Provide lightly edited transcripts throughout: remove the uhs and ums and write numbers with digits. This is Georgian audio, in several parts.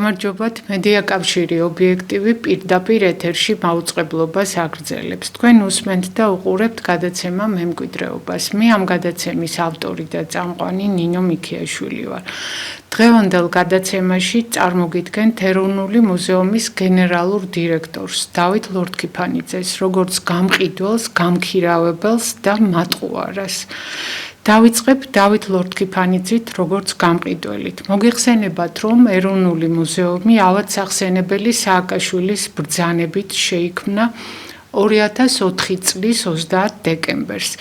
გამარჯობათ, მედია კავშირი ობიექტივი პირდაპირ ეთერში მაუწყებლობას აგრძელებს. თქვენ უსმენთ და უყურებთ გადაცემა მემკვიდრეობას. მე ამ გადაცემის ავტორი და წამყვანი ნინო მიქიაშვილი ვარ. დღევანდელ გადაცემაში წარმოგიდგენთ ეროვნული მუზეუმის გენერალურ დირექტორს დავით ლორთქიფანიძეს, როგორც გამყიდველს, გამქირავებელს და მატყუარას. დავიწყებ დავით ლორთქიფანიძით, როგორც გამყიდველით. მოგიხსენებათ, რომ ეროვნული მუზეუმი ავად სახსენებელი სააკაშვილის ბრძანებით შეიქმნა 2004 წლის 30 დეკემბერს.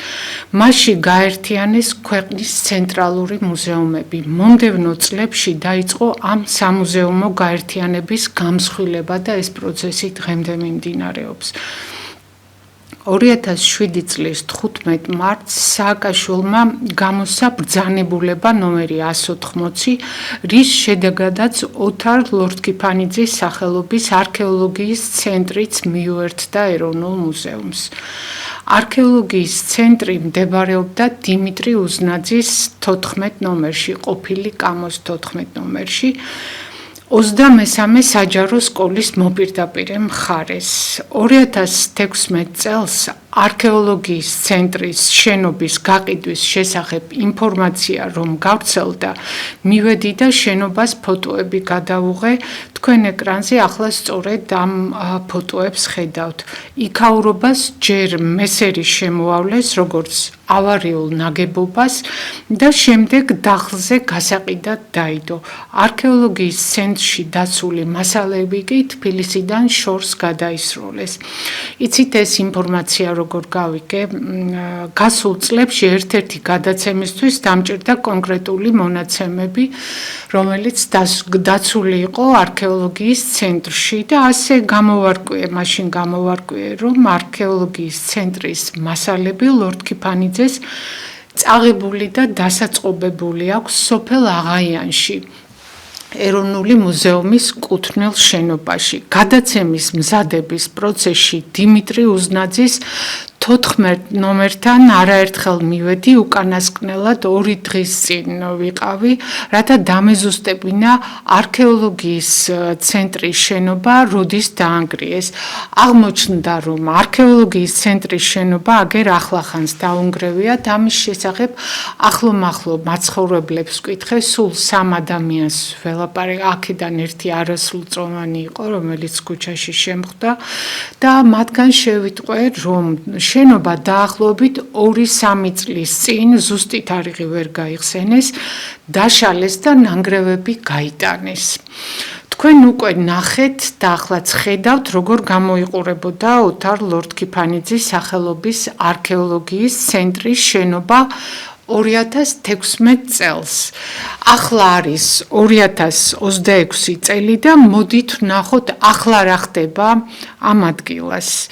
მასში გაერთიანეს ქვეყნის ცენტრალური მუზეუმები. მომდევნო წლებში დაიწყო ამ სამუზეუმო გაერთიანების გამსხვილება და ეს პროცესი დღემდე მიმდინარეობს. 2007 წლის 15 მარტს სააკაშვილმა გამოსცა ბრძანებულება ნომერი 180, რის შედეგადაც ოთარ ლორთქიფანიძის სახელობის არქეოლოგიის ცენტრიც მიუერთდა ეროვნულ მუზეუმს. არქეოლოგიის ცენტრი მდებარეობდა დიმიტრი უზნაძის 14 ნომერში, ყოფილი კამოს 14 ნომერში. 23 საჯარო სკოლის მოპირდაპირე მხარეს. 2016 წელს არქეოლოგიის ცენტრის შენობის გაყიდვის შესახებ ინფორმაცია რომ გავრცელდა, მივედი და შენობას ფოტოები გადავუღე. თქვენ ეკრანზე ახლა სწორედ ამ ფოტოებს ხედავთ. იქაურობას ჯერ მესერი შემოავლეს როგორც ავარიულ ნაგებობას და შემდეგ დახლზე გასაყიდად დაიდო. არქეოლოგიის ცენტრში დაცული მასალები კი თბილისიდან შორს გადაისროლეს. იცით, ეს ინფორმაცია როგორ გავიგე, გასულ წლებში ერთ-ერთი გადაცემისთვის დამჭირდა კონკრეტული მონაცემები, რომელიც დაცული იყო არქეოლოგიის ცენტრში და ასე მაშინ გამოვარკვიე, რომ არქეოლოგიის ცენტრის მასალები ლორთქიფანიძეს წაღებული და დასაწყობებული აქვს სოფელ აღაიანში, ეროვნული მუზეუმის კუთვნილ შენობაში. გადაცემის მზადების პროცესში დიმიტრი უზნაძის 14 ნომერთან არაერთხელ მივედი, უკანასკნელად 2 დღის წინ ვიყავი, რათა დამეზუსტებინა არქეოლოგიის ცენტრის შენობა როდის დაანგრიეს. აღმოჩნდა, რომ არქეოლოგიის ცენტრის შენობა აგერ ახლახანს დაუნგრევიათ. ამის შესახებ ახლომახლო მაცხოვრებლებს ვკითხე, სულ 3 ადამიანს ველაპარაკე, აქედან ერთი არასრულწლოვანი იყო, რომელიც ქუჩაში შემხვდა და მათგან შევიტყვე, რომ შენობა დაახლოებით 2-3 წლის წინ ზუსტი თარიღი ვერ გაიხსენეს, დაშალეს და ნანგრევები გაიტანეს. თქვენ უკვე ნახეთ და ახლაც ხედავთ, როგორ გამოიყურებოდა ოთარ ლორთქიფანიძის სახელობის არქეოლოგიის ცენტრის შენობა 2016 წელს. ახლა არის 2026 წელი და მოდით ვნახოთ ახლა რა ხდება ამ ადგილას.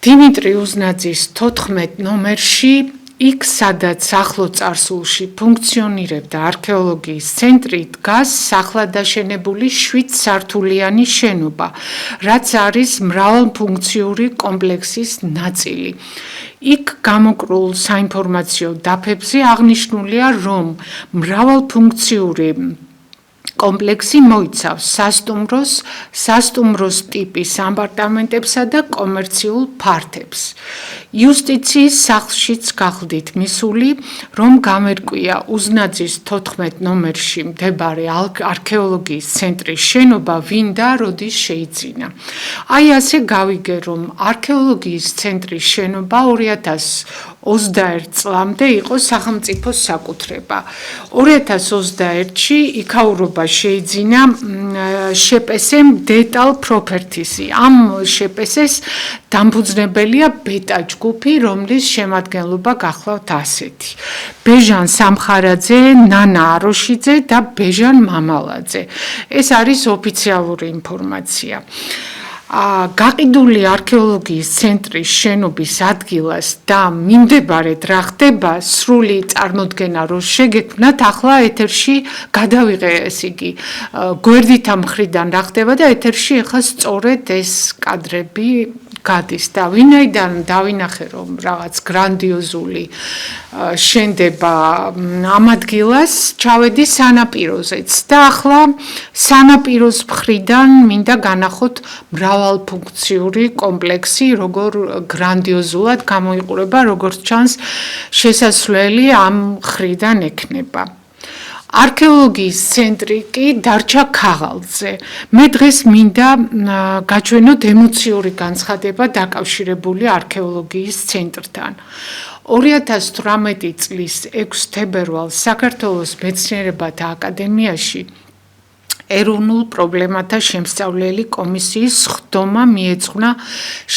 დიმიტრი უზნაძის 14 ნომერში, იქ სადაც ახლო-წარსულში ფუნქციონირებდა არქეოლოგიის ცენტრი, დგას სახლადაშენებული 7 სართულიანი შენობა, რაც არის მრავალფუნქციური კომპლექსის ნაწილი. იქ გამოკრულ საინფორმაციო დაფებზე აღნიშნულია, რომ მრავალფუნქციური კომპლექსი მოიცავს სასტუმროს ტიპის აპარტამენტებსა და კომერციულ ფართებს. იუსტიციის სახლშიც გახლდით მისული, რომ გამერკვია უზნაძის 14 ნომერში მდებარე არქეოლოგიის ცენტრის შენობა ვინ და როდის შეიძინა. აი ასე გავიგე, რომ არქეოლოგიის ცენტრის შენობა 2021 წლამდე იყო სახელმწიფოს საკუთრება. 2021-ში იქაურობა შეიძინა შპს-ემ დეტალ პროპერტისი. ამ შპს-ს დამფუძნებელია ბეტა ჯგუფი, რომლის შემადგენლობა გახლავთ ასეთი: ბეჟან სამხარაძე, ნანა აროშიძე და ბეჟან მამალაძე. ეს არის ოფიციალური ინფორმაცია. გაყიდული არქეოლოგიის ცენტრის შენობის ადგილას და მიმდებარედ რა ხდება, სრული წარმოდგენა რო შეგექმნათ, ახლა ეთერში გადავიღე, ესე იგი, გვერდითა მხრიდან რა ხდება და ეთერში ახლა სწორედ ეს კადრები გადის და ვინაიდან დავინახე რომ რაღაც გრანდიოზული შენდება ამ ადგილას ჩავედი სანაპიროზეც და ახლა სანაპიროს მხრიდან მინდა განახოთ მრავალფუნქციური კომპლექსი როგორ გრანდიოზულად გამოიყურება როგორც ჩანს შესასვლელი ამ მხრიდან ექნება არქეოლოგიის ცენტრი კი დარჩა ქაღალდზე. მე დღეს მინდა გაჩვენოთ ემოციური განცხადება დაკავშირებული არქეოლოგიის ცენტრთან. 2018 წლის 6 თებერვალს საქართველოს მეცნიერებათა აკადემიაში ეროვნულ პრობლემათა შემსწავლელი კომისიის ხდომა მიეძღვნა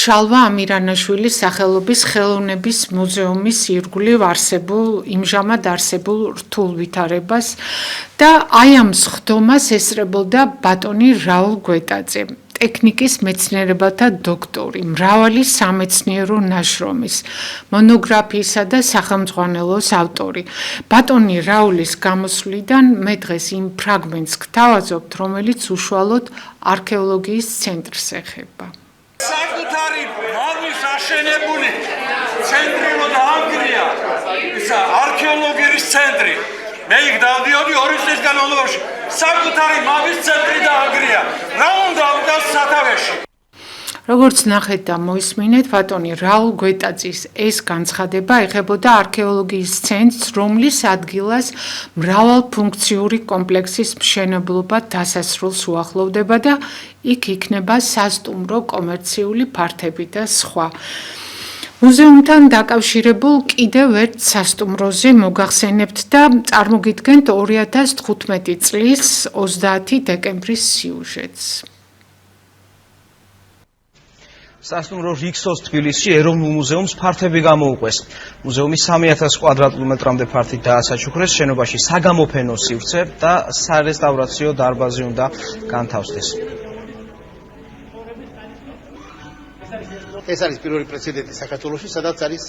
შალვა ამირანაშვილის სახელობის ხელოვნების მუზეუმის ირგვლივ იმჟამად არსებულ რთულ ვითარებას და აი ამ ხდომას ესწრებოდა ბატონი რაულ გვეტაძე ტექნიკის მეცნიერებათა დოქტორი, მრავალი სამეცნიერო ნაშრომის, მონოგრაფიისა და სახელმძღვანელოს ავტორი. ბატონი რაულის გამოსვლიდან მე დღეს იმ ფრაგმენტს გთავაზობთ, რომელიც უშუალოდ არქეოლოგიის ცენტრს ეხება. საკუთარი მამის აშენებული ცენტრი რო დაანგრია, ისა არქეოლოგიის ცენტრი. მე იქ დავდიოდი 2 წლის განმავლობაში. საკუთარი მამის ცენტრი დაანგრია. რა უნდა ამგას სათავეში? როგორც ნახეთ და მოისმინეთ, ბატონი რაულ გვეტაძის ეს განცხადება ეხებოდა არქეოლოგიის ცენტრს, რომლის ადგილას მრავალფუნქციური კომპლექსის მშენებლობა დასასრულს უახლოვდება და იქ იქნება სასტუმრო, კომერციული ფართები და სხვა. მუზეუმთან დაკავშირებულ კიდევ ერთ სასტუმროზე მოგახსენებთ და წარმოგიდგენთ 2015 წლის 30 დეკემბრის სიუჟეტს. სასტუმრო რიქსოს თბილისში ეროვნულ მუზეუმს ფართები გამოუყვეს. მუზეუმი 3000 კვადრატმეტრამდე ფართით დაასაჩუქრეს, შენობაში საგამოფენო სივრცე და სარესტავრაციო დარბაზი უნდა განთავსდეს. ეს არის პირველი პრეცედენტი საქართველოში, სადაც არის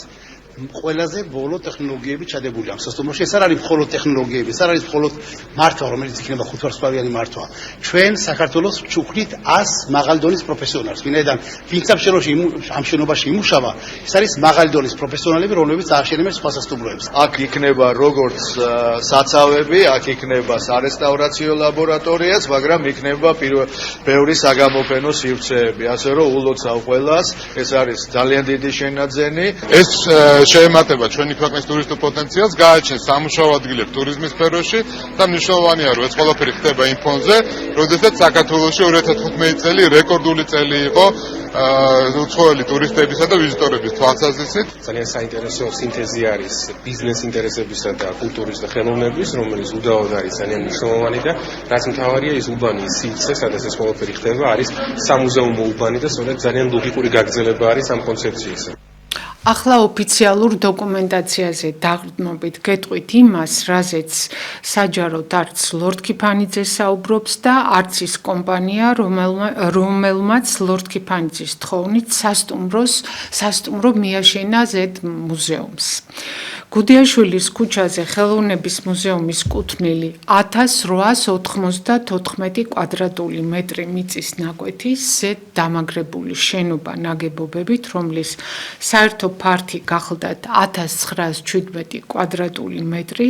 ყველაზე ბოლო ტექნოლოგიები ჩადებული ამ სასტუმროში. ეს არ არის მხოლოდ ტექნოლოგიები, ეს არ არის მხოლოდ მართვა, რომელიც იქნება ხუთვარსკვლავიანი მართვა. ჩვენ საქართველოს ვჩუქნით 100 მაღალი დონის პროფესიონალს. ვინაიდან ვინც ამ შენობაში იმუშავა, ეს არის მაღალი დონის პროფესიონალები, რომლებიც ააშენებენ სხვა სასტუმროებს. აქ იქნება როგორც საცავები, აქ იქნება სარესტავრაციო ლაბორატორიაც, მაგრამ იქნება ბევრი საგამოფენო სივრცეები, ასე რომ ულოცავ ყველას. ეს არის ძალიან დიდი შენაძენი. ეს შეემატება ჩვენი ქვეყნის ტურისტულ პოტენციალს, გააჩენს სამუშაო ადგილებს ტურიზმის სფეროში და მნიშვნელოვანია, რომ ეს ყველაფერი ხდება იმ ფონზე, როდესაც საქართველოში 2015 წელი რეკორდული წელი იყო უცხოელი ტურისტებისა და ვიზიტორების თვალსაზრისით. ძალიან საინტერესო სინთეზი არის ბიზნეს ინტერესებისა და კულტურის და ხელოვნების, რომელიც უდაოდ არის ძალიან მნიშვნელოვანი და რაც მთავარია ის უბანი სივრცე, სადაც ეს ყველაფერი ხდება, არის სამუზეუმო უბანი და სწორედ ძალიან ლოგიკური გაგრძელება არის ამ კონცეფციისა. ახლა ოფიციალურ დოკუმენტაციაზე დაყრდნობით გეტყვით იმას, რაზეც საჯაროდ არც ლორდ კიფანიძე საუბრობს და არც ის კომპანია, რომელმაც ლორდ კიფანიძის თხოვნით სასტუმრო მიაშენა ზედ მუზეუმს. გუდიაშვილის ქუჩაზე ხელოვნების მუზეუმის კუთვნილი 1894 კვადრატული მეტრი მიწის ნაკვეთის ზედ დამაგრებული შენობა ნაგებობებით, რომლის საერთო ფართი გახლდათ 1917 კვადრატული მეტრი,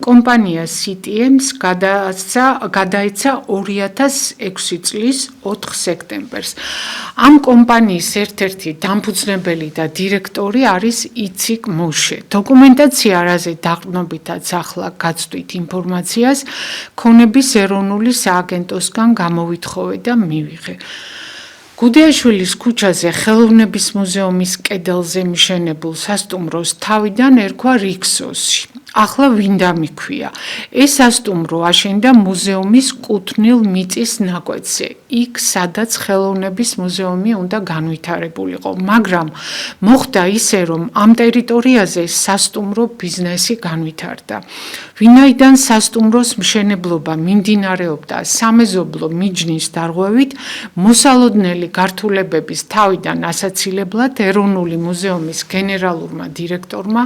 კომპანია CTM-ს გადაეცა 2006 წლის 4 სექტემბერს. ამ კომპანიის ერთ-ერთი დამფუძნებელი და დირექტორი არის იციკ მუშე. დოკუმენტაცია, რაზე დაყრდნობითაც ახლა გაცვით ინფორმაციას, ქონების ეროვნული სააგენტოსგან გამოვითხოვე და მივიღე. გუდიაშვილის ქუჩაზე ხელოვნების მუზეუმის კედელზე მიშენებულ სასტუმროს თავიდან ერქვა რიქსოსი. ახლა ვინ დამიქვია? ეს სასტუმრო აშენდა მუზეუმის კუთვნილ მიწის ნაკვეთზე, იქ სადაც ხელოვნების მუზეუმი უნდა განვითარებულიყო, მაგრამ მოხდა ისე, რომ ამ ტერიტორიაზე სასტუმრო ბიზნესი განვითარდა. ვინაიდან სასტუმროს მშენებლობა მიმდინარეობდა სამეზობლო მიჯნის დარღვევით, მოსალოდნელი გართულებების თავიდან ასაცილებლად ეროვნული მუზეუმის გენერალურმა დირექტორმა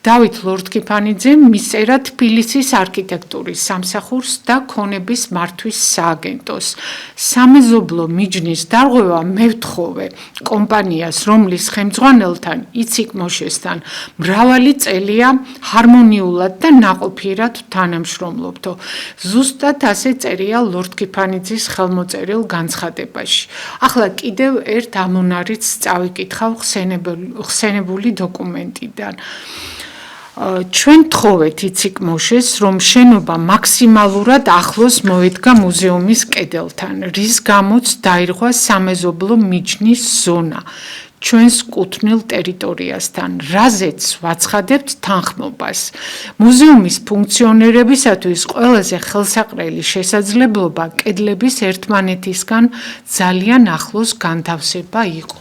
დავით ლორდ კიფანიძემ ლორთქიფანიძემ მისწერა თბილისის არქიტექტურის სამსახურს და ქონების მართვის სააგენტოს. სამეზობლო მიჯნის დარღვევა მევთხოვე კომპანიას, რომლის ხელმძღვანელთან იციკ მოშესთან მრავალი წელია ჰარმონიულად და ნაყოფიერად თანამშრომლობდო. ზუსტად ასე წერია ლორთქიფანიძის ხელმოწერილ განცხადებაში. ახლა კიდევ ერთ ამონარიც წავიკითხავ ხსენებული დოკუმენტიდან. ჩვენ თხოვეთ იციკ მოშეს, რომ შენობა მაქსიმალურად ახლოს მოედგა მუზეუმის კედელთან, რის გამოც დაირღვა სამეზობლო მიჯნის ზონა ჩვენს კუთვნილ ტერიტორიასთან, რაზეც ვაცხადებთ თანხმობას. მუზეუმის ფუნქციონირებისათვის ყველაზე ხელსაყრელი შესაძლებლობა კედლების ერთმანეთისგან ძალიან ახლოს განთავსება იყო.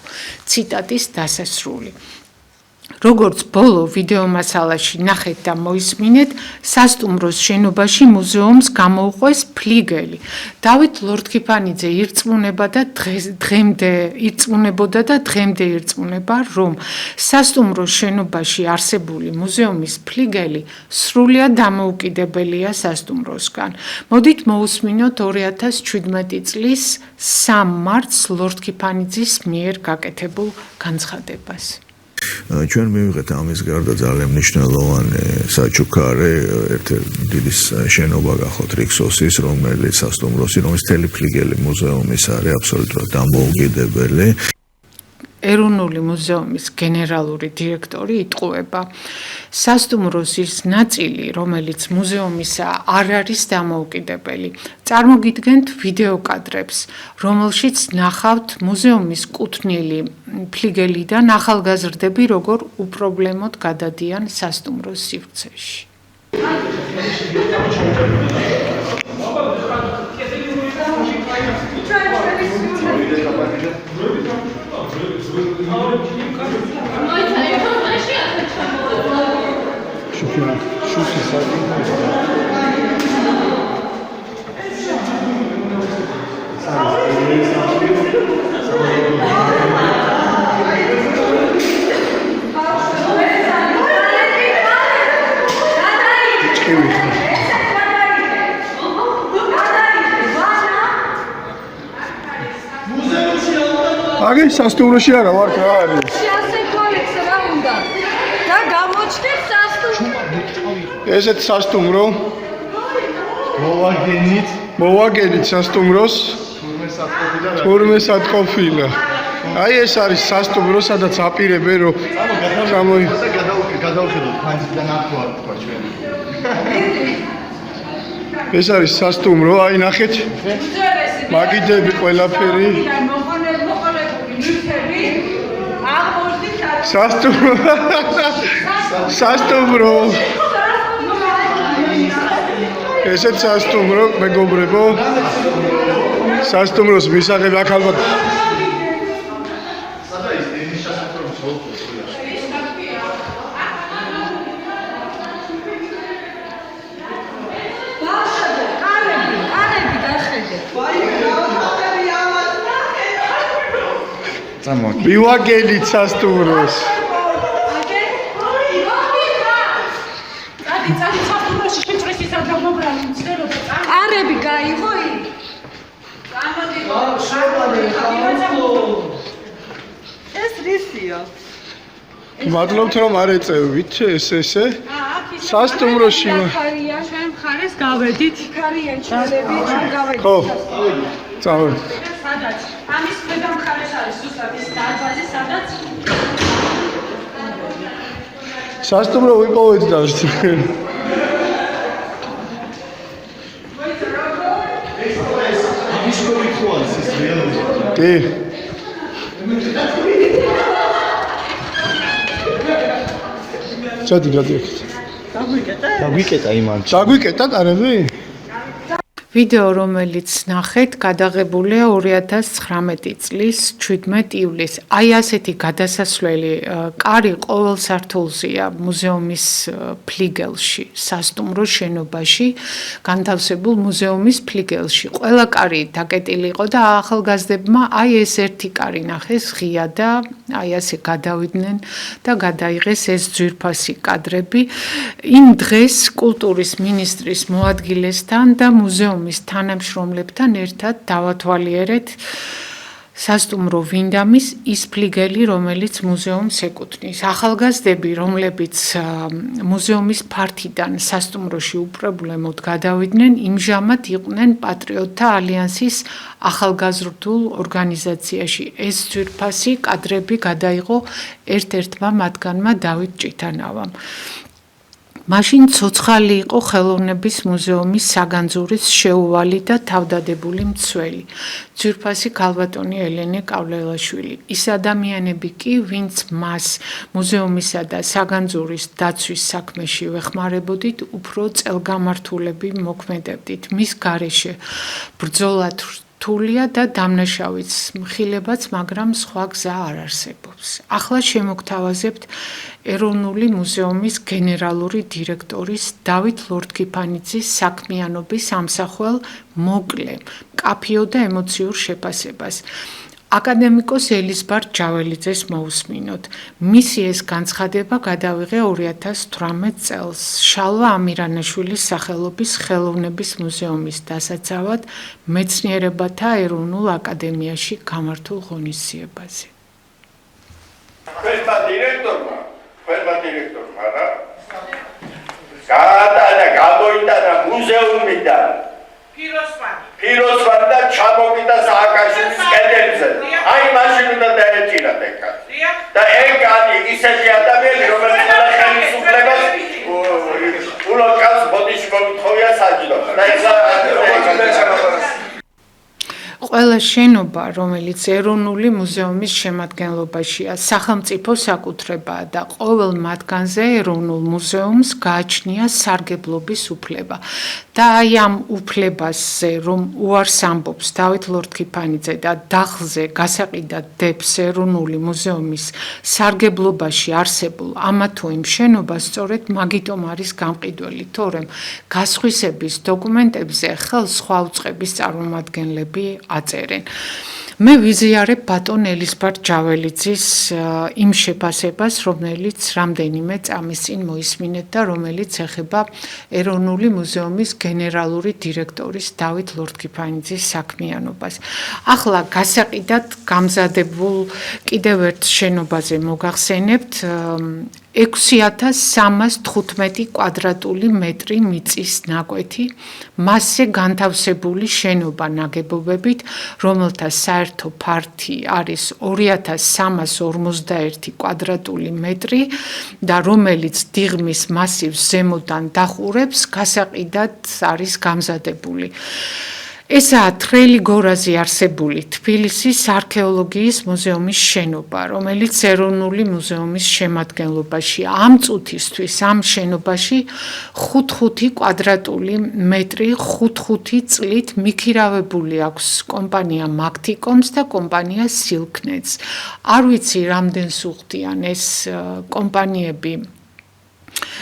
ციტატის დასასრული. როგორც ბოლო ვიდეო მასალაში ნახეთ და მოისმინეთ, სასტუმროს შენობაში მუზეუმს გამოუყვეს ფლიგელი. დავით ლორთქიფანიძე ირწმუნებოდა და დღემდე ირწმუნება, რომ სასტუმროს შენობაში არსებული მუზეუმის ფლიგელი სრულიად დამოუკიდებელია სასტუმროსგან. მოდით მოусმინოთ 2017 წლის 3 მარტს ლორთქიფანიძის მიერ გაკეთებულ განცხადებას. ჩვენ მივიღეთ ამის გარდა ძალიან მნიშვნელოვანი საჩუქარი, ერთ-ერთი დიდი შენობა გახოთ რიქსოსის, რომელიც სასტუმროსი, რომელიც მთელი ფლიგელი მუზეუმის არის აბსოლუტურად დამოუკიდებელი. ეროვნული მუზეუმის გენერალური დირექტორი იტყუება, სასტუმროსის ნაწილი, რომელიც მუზეუმისა არ არის დამოუკიდებელი. წარმოგიდგენთ ვიდეო კადრებს, რომელშიც ნახავთ მუზეუმის კუთვნილი ფლიგელიდან ახალგაზრდები როგორ უპრობლემოდ გადადიან სასტუმროს სივრცეში. აგე სასტუმროში არა ვარ რა არის? შეასე კოლექს რა უნდა? და გამოჩნდეს სასტუმრო. ესეთ სასტუმრო მოვაგენით სასტუმროს თურმე სათყოფილა. აი ეს არის სასტუმრო, სადაც აპირებენ რომ გადავხედოთ ფანჯიდან ახლოა თქვა ჩვენ. ეს არის სასტუმრო, აი ნახეთ. მაგიდები ყველაფერი. სასტუმრო. ესეც სასტუმრო, მეგობრებო. სასტუმროს მისაღები აქ ალბათ მივაგენით სასტუმროს. კარები გაიღო იქ. ეს რისია? მადლობთ რომ არ ეწევით ესე. სასტუმროში ჩვენ მხარეს გავედით. ქარიან ჩალები, ჩვენ გავედით. ხო. წავედით. სადაც? ამის ქვედა მხარეს არის ზუსტად ის დარბაზი, სადაც სასტუმრო ვიპოვეთ და კი. ჩადი გადიეთ. დაგვიკეტა იმან. დაგვიკეტა კარები? ვიდეო, რომელიც ნახეთ, გადაღებულია 2019 წლის 17 ივლისს. აი ასეთი გადასასვლელი კარი ყოველ სართულზეა მუზეუმის ფლიგელში, სასტუმრო შენობაში, განთავსებულ მუზეუმის ფლიგელში. ყველა კარი დაკეტილი იყო და ახალგაზრდებმა აი ეს ერთი კარი ნახეს ღია და აი ასე გადავიდნენ და გადაიღეს ეს ძვირფასი კადრები. იმ დღეს კულტურის მინისტრის მოადგილესთან და მუზეუმის თანამშრომლებთან ერთად დავათვალიერეთ სასტუმრო ვინდამის ის ფლიგელი, რომელიც მუზეუმს ეკუთვნის. ახალგაზრდები, რომლებიც მუზეუმის ფართიდან სასტუმროში უპრობლემოდ გადავიდნენ, იმჟამად იყვნენ პატრიოტთა ალიანსის ახალგაზრდულ ორგანიზაციაში. ეს ძვირფასი კადრები გადაიღო ერთ-ერთმა მათგანმა დავით ჭიტანავამ. მაშინ ცოცხალი იყო ხელოვნების მუზეუმის საგანძურის შეუვალი და თავდადებული მცველი, ძვირფასი ქალბატონი ელენე კავლელაშვილი. ის ადამიანები კი, ვინც მას მუზეუმისა და საგანძურის დაცვის საქმეში ვეხმარებოდით, უფრო წელგამართულები მოქმედებდით. მის გარეშე ბრძოლა რთულია და დამნაშავეც მხილებაც, მაგრამ სხვა გზა არ არსებობს. ახლა შემოგთავაზებთ ეროვნული მუზეუმის გენერალური დირექტორის დავით ლორთქიფანიძის საქმიანობის ამსახველ მოკლე, მკაფიო და ემოციურ შეფასებას. აკადემიკოს ელიზბარ ჯაველიძეს მოусმინოთ. მისი ეს განცხადება გადავიღე 2018 წელს შალვა ამირანაშვილის სახელობის ხელოვნების მუზეუმის დასაცავად მეცნიერებათა ეროვნულ აკადემიაში გამართულ ღონისძიებაზე. Questa direttorma რა გაატანა გამოიტანა მუზეუმიდან ფიროსმანი და ჩამოვიდა სააკაშვილის კედელზე. აი მაშინ უნდა დაეჭირათ ეგ კაცი. და ეგ კაცი ისეთი ადამიანი, რომელიც ხელისუფლებას ულოკავს ბოდიში მომთხოვია საჯდო. და ყველა შენობა, რომელიც ეროვნული მუზეუმის შემადგენლობაშია, სახელმწიფო საკუთრებაა და ყოველ მათგანზე ეროვნულ მუზეუმს გააჩნია სარგებლობის უფლება. და აი ამ უფლებაზე, რომ უარს ამბობს დავით ლორთქიფანიძე და დახლზე გასაყიდად დებს ეროვნული მუზეუმის სარგებლობაში არსებულ ამა თუ იმ შენობას, სწორედ მაგიტომ არის გამყიდველი, თორემ გასხვისების დოკუმენტებზე ხელს სხვა უწყების წარმომადგენლები აწერენ. მე ვიზიარებ ბატონ ელიზბარ ჯაველიძის იმ შეფასებას, რომელიც რამდენიმე წამის წინ მოისმინეთ და რომელიც ეხება ეროვნული მუზეუმის გენერალური დირექტორის დავით ლორთქიფანიძის საქმიანობას. ახლა გასაყიდად გამზადებულ კიდევ ერთ შენობაზე მოგახსენებთ 6315 კვადრატული მეტრი მიწის ნაკვეთი, მასზე განთავსებული შენობა ნაგებობებით, რომელთა საერთო ფართი არის 2351 კვადრატული მეტრი და რომელიც დიღმის მასივს ზემოდან დახურებს, გასაყიდად არის გამზადებული. ესაა თრელი გორაზე არსებული თბილისის არქეოლოგიის მუზეუმის შენობა, რომელიც ეროვნული მუზეუმის შემადგენლობაშია. ამ წუთისთვის ამ შენობაში 5 კვადრატული მეტრი 5 წლით მიქირავებული აქვს კომპანია მაგთიკომს და კომპანია სილკნეტს. არ ვიცი რამდენს უხდიან ეს კომპანიები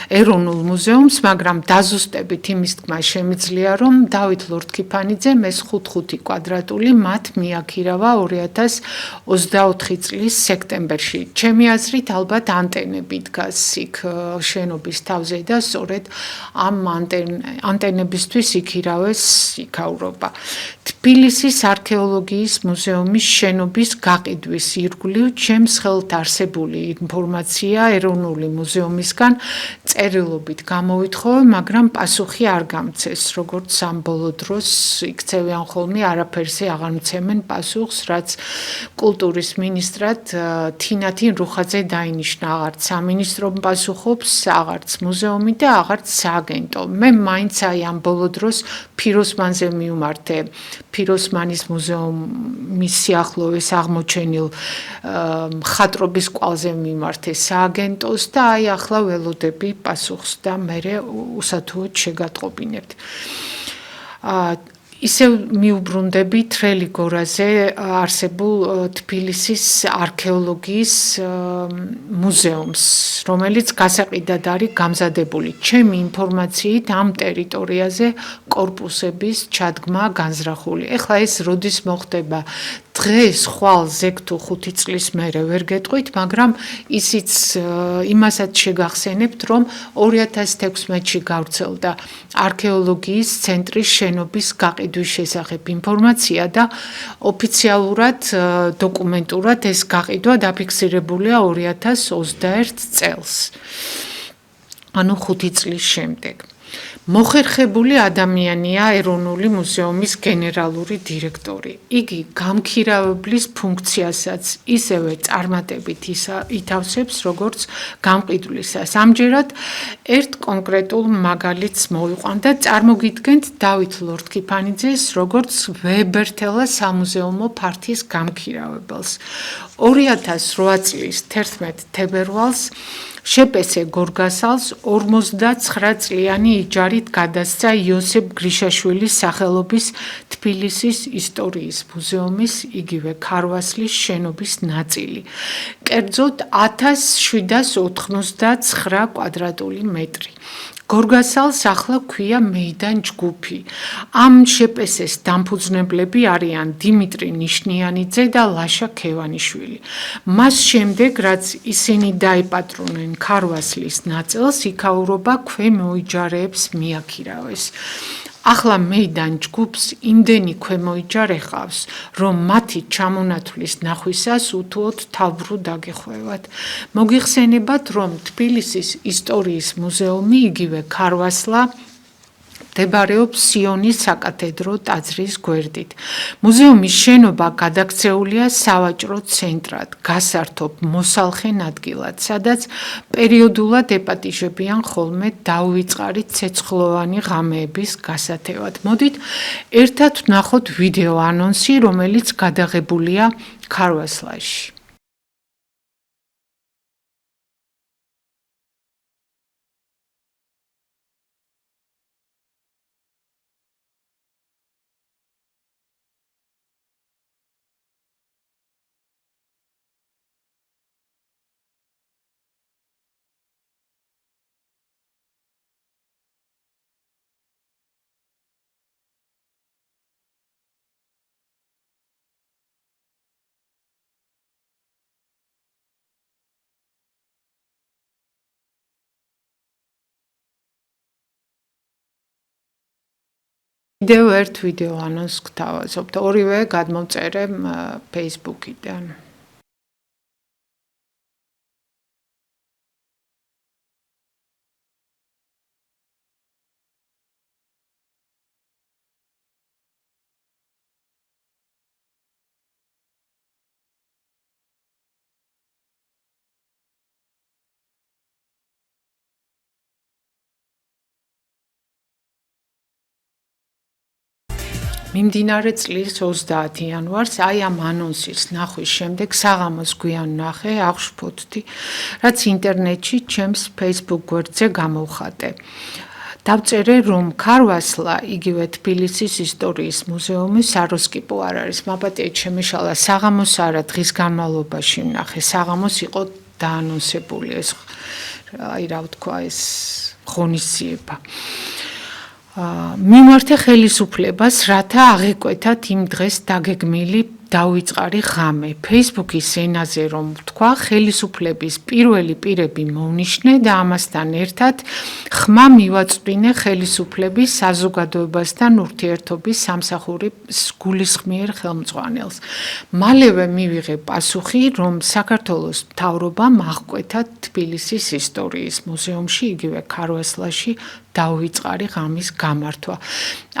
ეროვნულ მუზეუმს, მაგრამ დაზუსტებით იმის თქმა შემიძლია, რომ დავით ლორთქიფანიძემ ეს 5 კვადრატული მათ მიაქირავა 2024 წლის სექტემბერში. ჩემი აზრით, ალბათ ანტენები დგას იქ შენობის თავზე და სწორედ ამ ანტენებისთვის იქირავეს იქაურობა. თბილისის არქეოლოგიის მუზეუმის შენობის გაყიდვის ირგვლივ ჩემს ხელთ არსებული ინფორმაცია ეროვნული მუზეუმისგან წერილობით გამოვითხოვე, მაგრამ პასუხი არ გამცეს, როგორც ამ ბოლო დროს იქცევიან ხოლმე, არაფერზე აღარ მცემენ პასუხს, რაც კულტურის მინისტრად თინათინ რუხაძე დაინიშნა, აღარც სამინისტრო პასუხობს, აღარც მუზეუმი და აღარც სააგენტო. მე მაინც აი ამ ბოლო დროს ფიროსმანზე მივმართე, ფიროსმანის მუზეუმის სიახლოვეს აღმოჩენილ მხატვრობის კვალზე მიმართე სააგენტოს და აი ახლა ველოდები პასუხს და მე უსათუოდ შეგატყობინებთ. ისევ მიუბრუნდები თრელი გორაზე არსებულ თბილისის არქეოლოგიის მუზეუმს, რომელიც გასაყიდად არის გამზადებული. ჩემი ინფორმაციით ამ ტერიტორიაზე კორპუსების ჩადგმა განზრახული. ეხლა ეს როდის მოხდება? დღეს ხვალ 6 თუ 5 წლის მერე ვერ გეტყვით, მაგრამ ისიც იმასაც შეგახსენებთ, რომ 2016-ში გავრცელდა არქეოლოგიის ცენტრის შენობის გაყიდვის შესახებ ინფორმაცია და ოფიციალურად დოკუმენტურად ეს გაყიდვა დაფიქსირებულია 2021 წელს. ანუ 5 წლის შემდეგ. მოხერხებული ადამიანია ეროვნული მუზეუმის გენერალური დირექტორი. იგი გამქირავებლის ფუნქციასაც ისევე წარმატებით ითავსებს, როგორც გამყიდვლისას. ამჯერად ერთ კონკრეტულ მაგალითს მოვიყვანდა. წარმოგიდგენთ დავით ლორთქიფანიძეს, როგორც ვებერთელა სამუზეუმო ფართის გამქირავებელს. 2008 წლის 11 თებერვალს შეპესე გორგასალს 59 წლიანი იჯარით გადასცა იოსებ გრიშაშვილის სახელობის თბილისის ისტორიის მუზეუმის იგივე ქარვასლის შენობის ნაწილი. კერძოდ 1789 კვადრატული მეტრი. გორგასალს ახლა ქვია მეიდან ჯგუფი. ამ შეპესეს დამფუძნებლები არიან დიმიტრი ნიშნიანიძე და ლაშა ქევანიშვილი. მას შემდეგ, რაც ისინი დაიპატრონენ ქარვასლის ნაწილს, იქაურობა ქვემოიჯარეებს მიაქირავეს. ახლა მეიდან ჯგუფს იმდენი ქვემოიჯარე ყავს, რომ მათი ჩამონათვლის ნახვისას უთუოდ თავბრუ დაგეხვევათ. მოგიხსენებათ, რომ თბილისის ისტორიის მუზეუმი იგივე ქარვასლა მდებარეობს სიონის საკათედრო ტაძრის გვერდით. მუზეუმის შენობა გადაქცეულია სავაჭრო ცენტრად, გასართობ მოსალხენ ადგილად, სადაც პერიოდულად ეპატიჟებიან ხოლმე დაუვიწყარი ცეცხლოვანი ღამეების გასათევად. მოდით ერთად ვნახოთ ვიდეო ანონსი, რომელიც გადაღებულია ქარვასლაში. კიდევ ერთ ვიდეო ანონსს გთავაზობთ. ორივე გადმოვწერე Facebook-იდან. მიმდინარე წლის 30 იანვარს აი ამ ანონსის ნახვის შემდეგ საღამოს გვიან ნახე, აღშფოთდი, რაც ინტერნეტში ჩემს Facebook გვერდზე გამოვხატე. დავწერე, რომ ქარვასლა იგივე თბილისის ისტორიის მუზეუმი საროსკიპო არ არის. მაპატიეთ შემეშალა საღამოს არა, დღის განმავლობაში ვნახე. საღამოს იყო დაანონსებული ეს, აი რა ვთქვა, ეს ღონისძიება. მიმართე ხელისუფლებას, რათა აღეკვეთათ იმ დღეს დაგეგმილი დაუვიწყარი ღამე. Facebook-ის ენაზე რომ ვთქვა, ხელისუფლების პირველი პირები მოვნიშნე და ამასთან ერთად ხმა მივაწვდინე ხელისუფლების საზოგადოებასთან ურთიერთობის სამსახურის გულისხმიერ ხელმძღვანელს. მალევე მივიღე პასუხი, რომ საქართველოს მთავრობამ აღკვეთა თბილისის ისტორიის მუზეუმში, იგივე ქარვასლაში დაუვიწყარი ღამის გამართვა.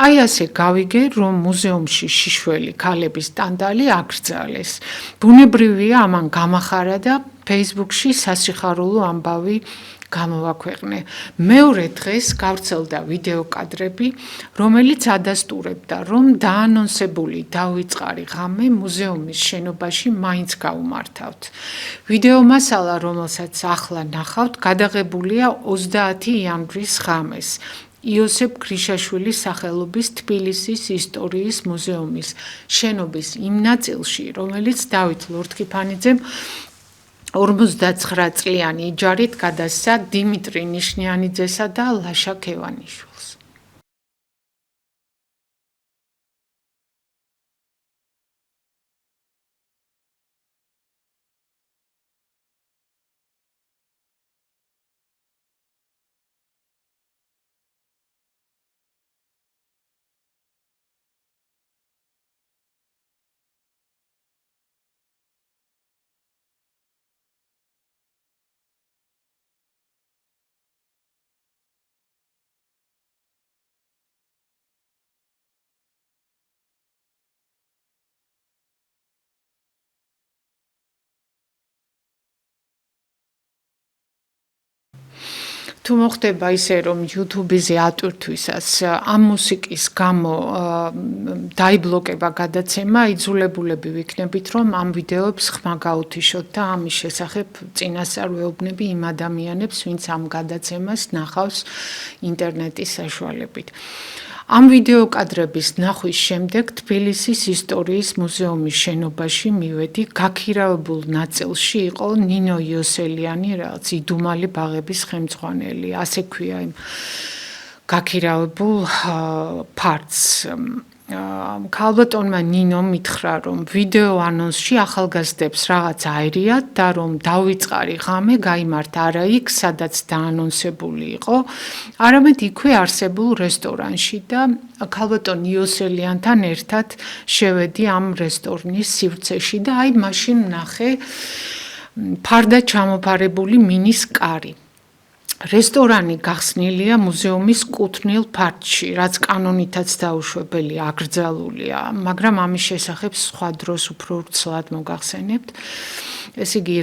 აი ასე გავიგე, რომ მუზეუმში შიშველი ქალების ტანდალი აკრძალეს. ბუნებრივია ამან გამახარა და Facebook-ში სასიხარულო ამბავი გამოვაქვეყნე. მეორე დღეს გავრცელდა ვიდეო კადრები, რომელიც ადასტურებდა, რომ დაანონსებული დაუვიწყარი ღამე მუზეუმის შენობაში მაინც გაუმართავთ. ვიდეო მასალა, რომელსაც ახლა ნახავთ, გადაღებულია 30 იანვრის ღამეს. იოსებ გრიშაშვილის სახელობის თბილისის ისტორიის მუზეუმის შენობის იმ ნაწილში, რომელიც დავით ლორთქიფანიძემ 59 წლიანი იჯარით გადასცა დიმიტრი ნიშნიანიძესა და ლაშა ქევანიშვილს. თუ მოხდება ისე, რომ YouTube-ზე ატვირთვისას ამ მუსიკის გამო დაიბლოკება გადაცემა, იძულებულები ვიქნებით, რომ ამ ვიდეოებს ხმა გაუთიშოთ და ამის შესახებ წინასწარ ვეუბნები იმ ადამიანებს, ვინც ამ გადაცემას ნახავს ინტერნეტის საშუალებით. ამ ვიდეო კადრების ნახვის შემდეგ თბილისის ისტორიის მუზეუმის შენობაში მივედი, გაქირავებულ ნაწილში იყო ნინო იოსელიანი, რაღაც იდუმალი ბაღების ხელმძღვანელი, ასე ქვია იმ გაქირავებულ ფარტს. ქალბატონმა ნინო მითხრა, რომ ვიდეო ანონსში ახალგაზრდებს რაღაც აერიათ და რომ დავიწყარი ღამე გაიმართა არა იქ, სადაც დაანონსებული იყო, არამედ იქვე არსებულ რესტორანში და ქალბატონ იოსელიანთან ერთად შევედი ამ რესტორნის სივრცეში და აი მაშინ ვნახე ფარდად ჩამოფარებული მინის კარი. რესტორანი გახსნილია მუზეუმის კუთვნილ ფართში, რაც კანონითაც დაუშვებელი აკრძალულია, მაგრამ ამის შესახებ სხვა დროს უფრო ვრცლად მოგახსენებთ. ესე იგი,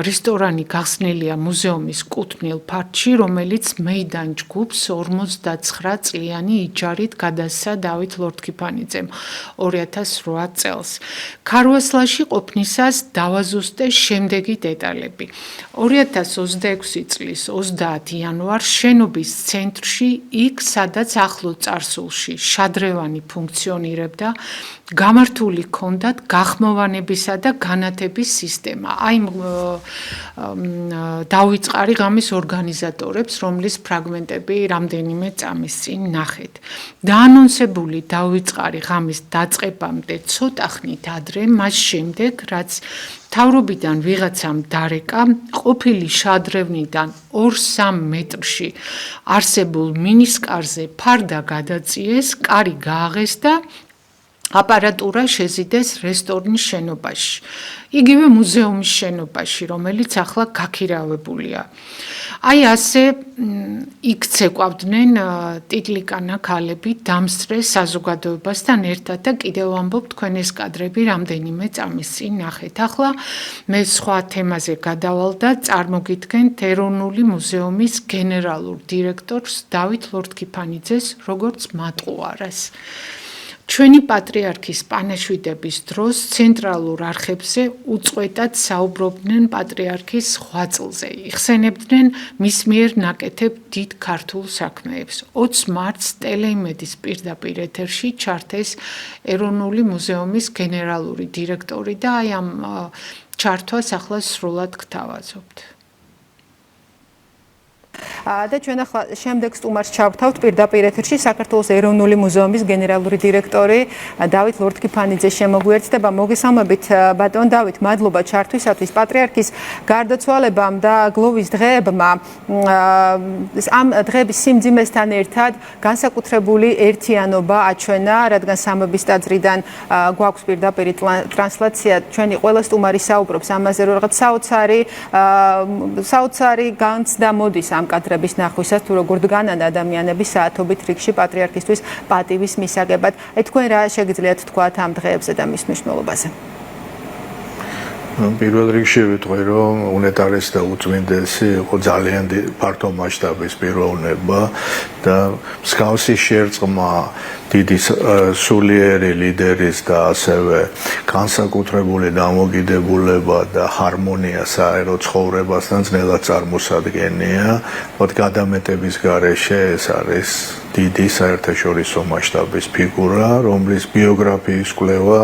რესტორანი გახსნილია მუზეუმის კუთვნილ ფართში, რომელიც მეიდან ჯგუფს 59 წლიანი იჯარით გადასცა დავით ლორთქიფანიძემ 2008 წელს. ქარვასლაში ყოფნისას დავაზუსტე შემდეგი დეტალები. 2026 წლის 30 იანვარს შენობის ცენტრში, იქ სადაც ახლო წარსულში შადრევანი ფუნქციონირებდა, გამართული ჰქონდათ გახმოვანებისა და განათების სისტემა. აი დავიწყარი ღამის ორგანიზატორებს, რომლის ფრაგმენტები რამდენიმე წამის წინ ნახეთ. დაანონსებული დავიწყარი ღამის დაწყებამდე ცოტა ხნით ადრე, მას შემდეგ, რაც მთავრობიდან ვიღაცამ დარეკა, ყოფილი შადრევნიდან 2-3 მეტრში არსებულ მინისკარზე ფარდა გადაწიეს, კარი გააღეს და აპარატურა შეზიდეს რესტორნის შენობაში, იგივე მუზეუმის შენობაში, რომელიც ახლა გაქირავებულია. აი ასე იქ ცეკვავდნენ ტიტლიკანა ქალები დამსწრე საზოგადოებასთან ერთად და კიდევ ვამბობ, თქვენ ეს კადრები რამდენიმე წამის წინ ნახეთ. ახლა მე სხვა თემაზე გადავალ და წარმოგიდგენთ ეროვნული მუზეუმის გენერალურ დირექტორს დავით ლორთქიფანიძეს, როგორც მატყუარას. ჩვენი პატრიარქის პანაშვიდების დროს ცენტრალურ არხებზე უწყვეტად საუბრობდნენ პატრიარქის ღვაწლზე, იხსენებდნენ მის მიერ ნაკეთებ დიდ ქართულ საქმეებს. 20 მარტს ტელეიმედის პირდაპირ ეთერში ჩართეს ეროვნული მუზეუმის გენერალური დირექტორი და აი ამ ჩართვას ახლა სრულად გთავაზობთ. და ჩვენ ახლა შემდეგ სტუმარს ჩავთავთ პირდაპირ ეთერში საქართველოს ეროვნული მუზეუმის გენერალური დირექტორი დავით ლორთქიფანიძე შემოგვიერთდება. მოგესალმებით ბატონ დავით, მადლობა ჩართვისათვის. პატრიარქის გარდაცვალებამ და გლოვის დღეებმა ამ დღეების სიმძიმესთან ერთად განსაკუთრებული ერთიანობა აჩვენა, რადგან სამების ტაძრიდან გვაქვს პირდაპირ ტრანსლაცია, ჩვენი ყველა სტუმარი საუბრობს ამაზე, რომ რაღაც საოცარი განცდა მოდის ამ კადრების ნახვისას, თუ როგორ დგანან ადამიანები საათობით რიგში პატრიარქისთვის პატივის მისაგებად. თქვენ რა შეგიძლიათ თქვათ ამ დღეებზე და მის მნიშვნელობაზე? პირველ რიგში ვიტყვი, რომ უნეტარესი და უწმინდესი იყო ძალიან ფართო მასშტაბის პიროვნება და მსგავსი შერწყმა დიდი სულიერი ლიდერის და ასევე განსაკუთრებული დამოკიდებულება და ჰარმონია საერო ცხოვრებასთან ძნელად წარმოსადგენია. მოდი გადამეტების გარეშე ეს არის დიდი საერთაშორისო მასშტაბის ფიგურა, რომლის ბიოგრაფიის კვლევა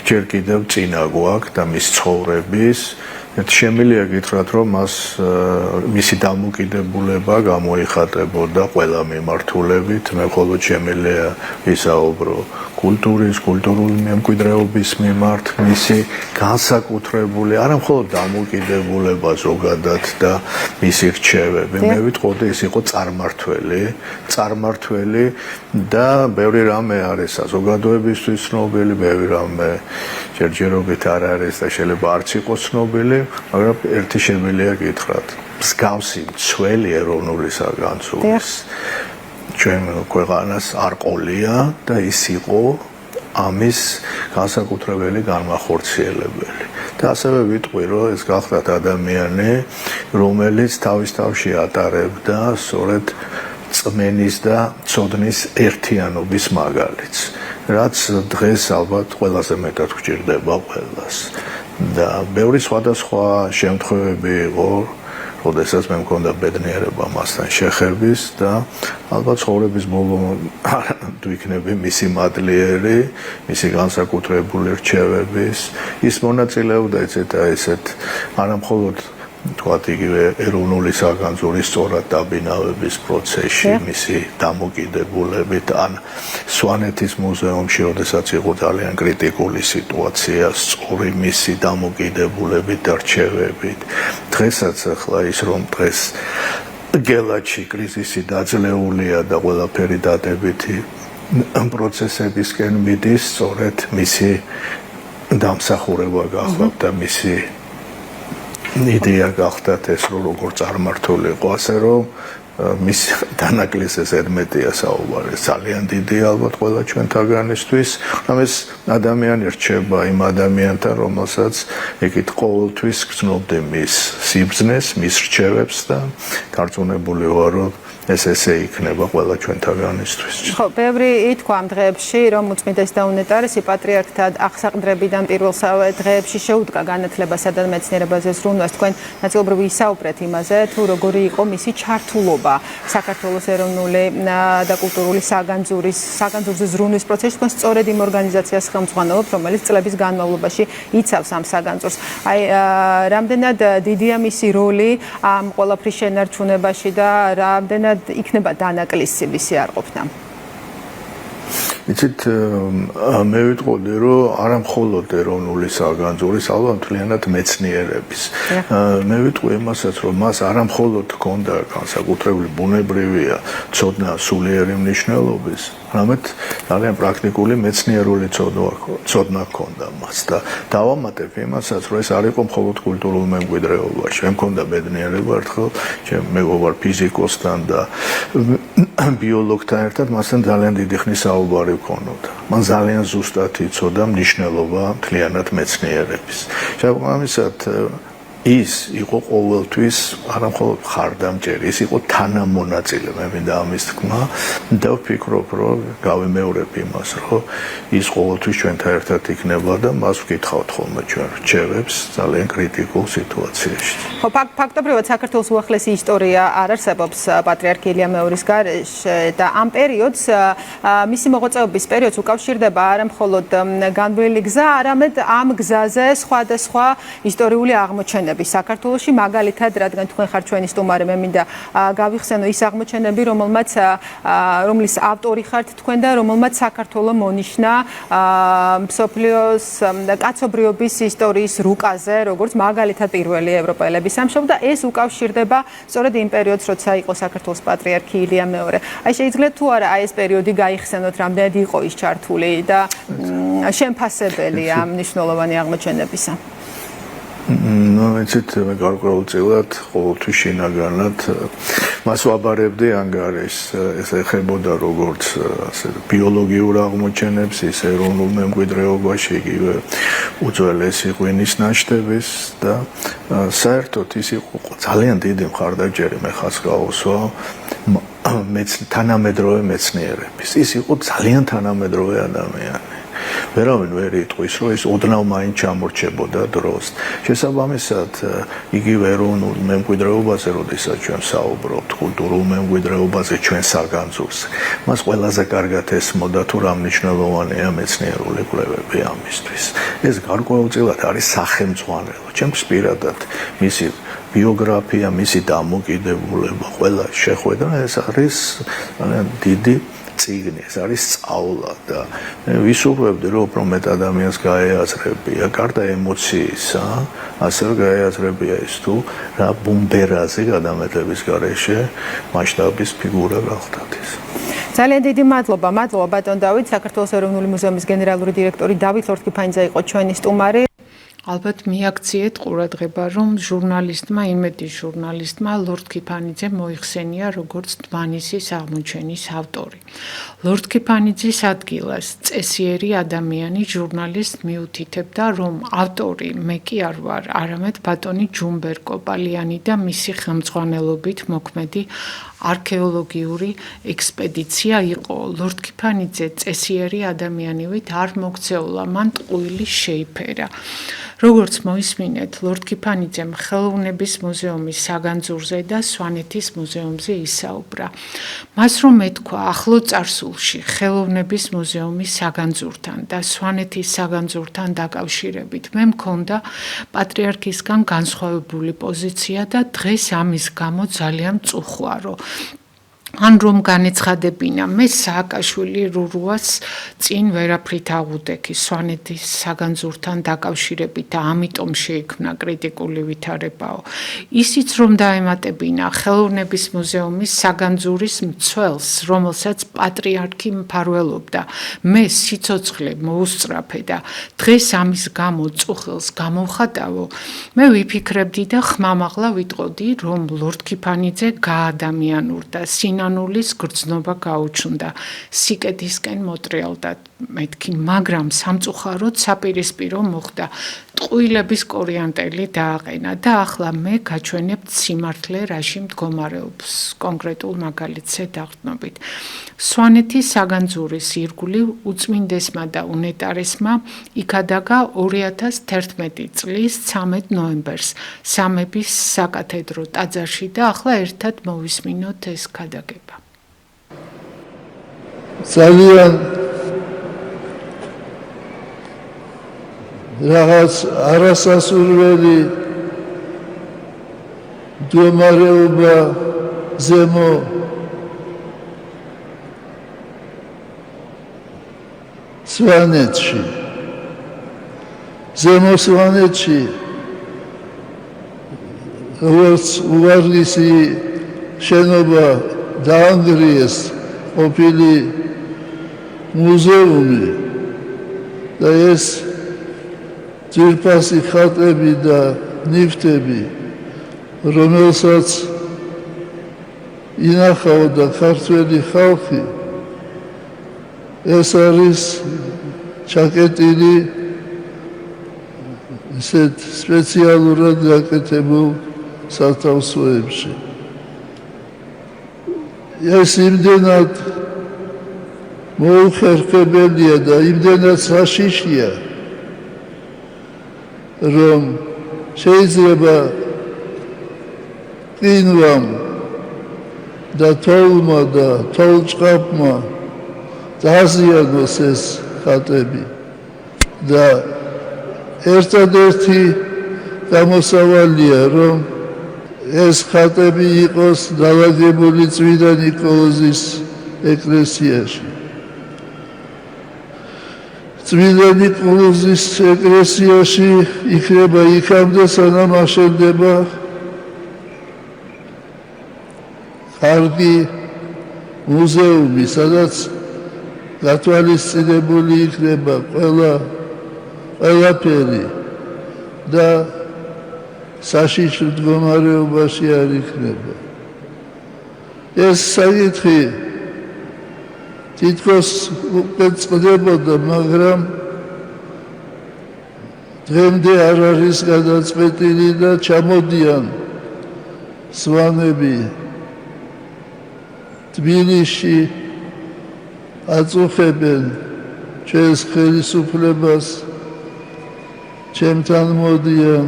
ჯერ კიდევ წინა გვაქვს და მის ცხოვრების შემიძლია გითხრათ, რომ მას მისი დამოკიდებულება გამოიხატებოდა ყველა მიმართულებით. მე მხოლოდ შემიძლია ვისაუბრო კულტურის, კულტურული მემკვიდრეობის მიმართ, მისი განსაკუთრებული, არა მხოლოდ დამოკიდებულება ზოგადად და მისი რჩევები. მე ვიტყოდი, ის იყო წარმართველი და ბევრი რამე არის საზოგადოებისთვის ცნობილი, ბევრი რამე ჯერჯერობით არ არის და შეიძლება არც იყოს ცნობილი. მაგრამ ერთი შემიძლია გითხრათ, მსგავსი მცველი ეროვნული საგანძურის ჩვენ ქვეყანას არ ყოლია და ის იყო ამის განსაკუთრებელი განმახორციელებელი. და ასევე ვიტყვი, რომ ეს გახლდათ ადამიანი, რომელიც თავის თავში ატარებდა სწორედ წმენის და ცოდნის ერთიანობის მაგალითს, რაც დღეს ალბათ ყველაზე მეტად გვჭირდება ყველას. და ბევრი სხვადასხვა შემთხვევები იყო, როდესაც მე მქონდა ბედნიერება მასთან შეხების და ალბათ ცხოვრების ბოლო თუ იქნები მისი მადლიერი, მისი განსაკუთრებული რჩევების, ის მონაწილეობდა ესეთ არა მხოლოდ თქვათ იგივე ეროვნული საგანძურის სწორად დაბინავების პროცესში, მისი დამოკიდებულებით ან სვანეთის მუზეუმში, როდესაც იყო ძალიან კრიტიკული სიტუაცია, სწორი მისი დამოკიდებულებით და რჩევებით. დღესაც ახლა ის რომ დღეს გელათში კრიზისი დაძლეულია და ყველაფერი დადებითი პროცესებისკენ მიდის, სწორედ მისი დამსახურება გახლავთ და მისი იდეა გახდათ ეს, რომ როგორ წარმართულიყო, ასე რომ მის დანაკლისზე ზედმეტია საუბარი. ძალიან დიდი ალბათ ყველა ჩვენთაგანისთვის, რომ ეს ადამიანი რჩება იმ ადამიანთან, რომელსაც ეგეთ ყოველთვის გრძნობდი მის სიბრძნეს, მის რჩევებს და დარწმუნებული ვარ, რომ ეს ესე იქნება ყველა ჩვენთაგანისთვის. ხო, ბევრი ითქვა ამ დღეებში, რომ უწმინდესი და უნეტარესი პატრიარქთა აღსაყდრებიდან პირველსავე დღეებში შეუდგა განათლებასა და მეცნიერებაზე ზრუნვას. თქვენ ნაწილობრივ ისაუბრეთ იმაზე, თუ როგორი იყო მისი ჩართულობა საქართველოს ეროვნული და კულტურული საგანძურზე ზრუნვის პროცესში. თქვენ სწორედ იმ ორგანიზაციას ხელმძღვანელობთ, რომელიც წლების განმავლობაში იცავს ამ საგანძურს. აი, რამდენად დიდია მისი როლი ამ ყველაფრის შენარჩუნებაში და რამდენად იქნება დანაკლისი მისი არყოფნა? იცით, მე ვიტყოდი, რომ არა მხოლოდ ეროვნული საგანძურის, ალბათ მთლიანად მეცნიერების. მე ვიტყვი იმასაც, რომ მას არა მხოლოდ ჰქონდა განსაკუთრებული ბუნებრივია ცოდნა სულიერი მნიშვნელობის, არამედ ძალიან პრაქტიკული მეცნიერული ცოდნა ჰქონდა მას და დავამატებ იმასაც, რომ ეს არ იყო მხოლოდ კულტურულ მემკვიდრეობაში. მე მქონდა ბედნიერება ერთხელ მეგობარ ფიზიკოსთან და ბიოლოგთან ერთად მასთან ძალიან დიდი ხნის საუბარი ვქონოდა. მან ძალიან ზუსტად იცოდა მნიშვნელობა მთლიანად მეცნიერების. შესაბამისად, ის იყო ყოველთვის არა მხოლოდ მხარდამჭერი, ის იყო თანამონაწილე, მე მინდა ამის თქმა და ვფიქრობ, რომ გავიმეორებ იმას, რომ ის ყოველთვის ჩვენთან ერთად იქნება და მას ვკითხავთ ხოლმე ჩვენ რჩევებს ძალიან კრიტიკულ სიტუაციაში. ხო, ფაქტობრივად საქართველოს უახლესი ისტორია არ არსებობს პატრიარქ ილია მეორის გარეშე და ამ პერიოდს, მისი მოღვაწეობის პერიოდს უკავშირდება არა მხოლოდ განვლილი გზა, არამედ ამ გზაზე სხვადასხვა ისტორიული აღმოჩენები საქართველოში, მაგალითად, რადგან თქვენ ხართ ჩვენი სტუმარი, მე მინდა გავიხსენო ის აღმოჩენები, რომლის ავტორი ხართ თქვენ და რომელმაც საქართველო მონიშნა მსოფლიოს კაცობრიობის ისტორიის რუკაზე, როგორც მაგალითად პირველი ევროპელების სამშობლო და ეს უკავშირდება სწორედ იმ პერიოდს, როცა იყო საქართველოს პატრიარქი ილია მეორე. აი, შეიძლება თუ არა ეს პერიოდი გაიხსენოთ, რამდენად იყო ის ჩართული და შემფასებელი ამ მნიშვნელოვანი აღმოჩენებისა? იცით, მე გარკვეულწილად ყოველთვის შინაგანად მას ვაბარებდი ანგარიშს, ეს ეხებოდა როგორც ასე ბიოლოგიურ აღმოჩენებს, ის ეროვნულ მემკვიდრეობაში, იგივე უძველესი ღვინის ნაშთების და საერთოდ ის იყო ძალიან დიდი მხარდაჭერი მე ხას გავუსვა თანამედროვე მეცნიერების. ის იყო ძალიან თანამედროვე ადამიანი. ვერავინ ვერ იტყვის, რომ ის ოდნავ მაინც ჩამორჩებოდა დროს. შესაბამისად, იგივე ეროვნულ მემკვიდრეობაზე, როდესაც ჩვენ საუბრობთ, კულტურულ მემკვიდრეობაზე, ჩვენ საგანძურზე, მას ყველაზე კარგად ესმოდა თუ რა მნიშვნელოვანია მეცნიერული კვლევები ამისთვის. ეს გარკვეულწილად არის სახელმძღვანელო. ჩემს პირადად მისი ბიოგრაფია, მისი დამოკიდებულება, ყველა შეხვედრა ეს არის დიდი წიგნი, ეს არის სწავლა და მე ვისურვებდი, რომ უფრო მეტ ადამიანს გაეაზრებია, გარდა ემოციისა, ასევე გაეაზრებია ის თუ რა ბუმბერაზე გადამეტების გარეშე მასშტაბის ფიგურა გახდათ ის. ძალიან დიდი მადლობა ბატონ დავით, საქართველოს ეროვნული მუზეუმის გენერალური დირექტორი დავით ლორთქიფანიძე იყო ჩვენი სტუმარი. ალბათ მიაქციეთ ყურადღება, რომ ჟურნალისტმა, იმედის ჟურნალისტმა ლორთქიფანიძე მოიხსენია როგორც დმანისის აღმოჩენის ავტორი. ლორთქიფანიძის ადგილას წესიერი ადამიანი ჟურნალისტ მიუთითებდა, რომ ავტორი მე კი არ ვარ, არამედ ბატონი ჯუმბერ კოპალიანი და მისი ხელმძღვანელობით მოქმედი არქეოლოგიური ექსპედიცია იყო. ლორთქიფანიძე წესიერი ადამიანივით არ მოქცეულა, მან ტყუილი შეიფერა. როგორც მოისმინეთ, ლორთქიფანიძემ ხელოვნების მუზეუმის საგანძურზე და სვანეთის მუზეუმზე ისაუბრა. მას რომ ეთქვა ახლო წარსულში ხელოვნების მუზეუმის საგანძურთან და სვანეთის საგანძურთან დაკავშირებით მე მქონდა პატრიარქისგან განსხვავებული პოზიცია და დღეს ამის გამო ძალიან მწუხვარო. ან რომ განეცხადებინა, მე სააკაშვილი რურუას წინ ვერაფრით აღუდექი სვანეთის საგანძურთან დაკავშირებით და ამიტომ შეიქმნა კრიტიკული ვითარებაო. ისიც რომ დაემატებინა ხელოვნების მუზეუმის საგანძურის მცველს, რომელსაც პატრიარქი მფარველობდა, მე სიცოცხლე მოუსწრაფე და დღეს ამის გამო წუხილს გამოვხატავო, მე ვიფიქრებდი და ხმამაღლა ვიტყოდი, რომ ლორთქიფანიძე გაადამიანურდა, სინანულის გრძნობა გაუჩნდა, სიკეთისკენ მოტრიალდა მეთქი, მაგრამ სამწუხაროდ საპირისპირო მოხდა, ტყუილების კორიანტელი დააყენა და ახლა მე გაჩვენებთ სიმართლე რაში მდგომარეობს, კონკრეტულ მაგალითზე დაყრდნობით. სვანეთის საგანძურის ირგვლივ უწმინდესმა და უნეტარესმა იქადაგა 2011 წლის 13 ნოემბერს სამების საკათედრო ტაძარში და ახლა ერთად მოვისმინოთ ეს ქადაგება. ძალიან რაღაც არასასურველი მდგომარეობა ზემო სვანეთში როგორც უვარლისი შენობა დაანგრიეს ყოფილი მუზეუმი და ეს ძვირფასი ხატები და ნივთები, რომელსაც ინახავდა ქართველი ხალხი, ეს არის ჩაკეტილი ისეთ სპეციალურად გაკეთებულ სათავსოებში. ეს იმდენად მოუხერხებელია და იმდენად საშიშია, რომ შეიძლება ყინვამ და თოვლმა და თოვლჭყაპმა დააზიანოს ეს ხატები და ერთადერთი გამოსავალია, რომ ეს ხატები იყოს დალაგებული წმინდა ნიკოლოზის ეკლესიაში. წმინდა ნიკოლოზის ეკლესიაში იქნება იქამდე, სანამ აშენდება კარგი მუზეუმი, სადაც გათვალისწინებული იქნება ყველაფერი და საშიში მდგომარეობაში არ იქნება. ეს საკითხი თითქოს უკვე წყდებოდა, მაგრამ დღემდე არ არის გადაწყვეტილი და ჩამოდიან სვანები თბილისში აწუხებენ ჩვენს ხელისუფლებას, ჩემთან მოდიან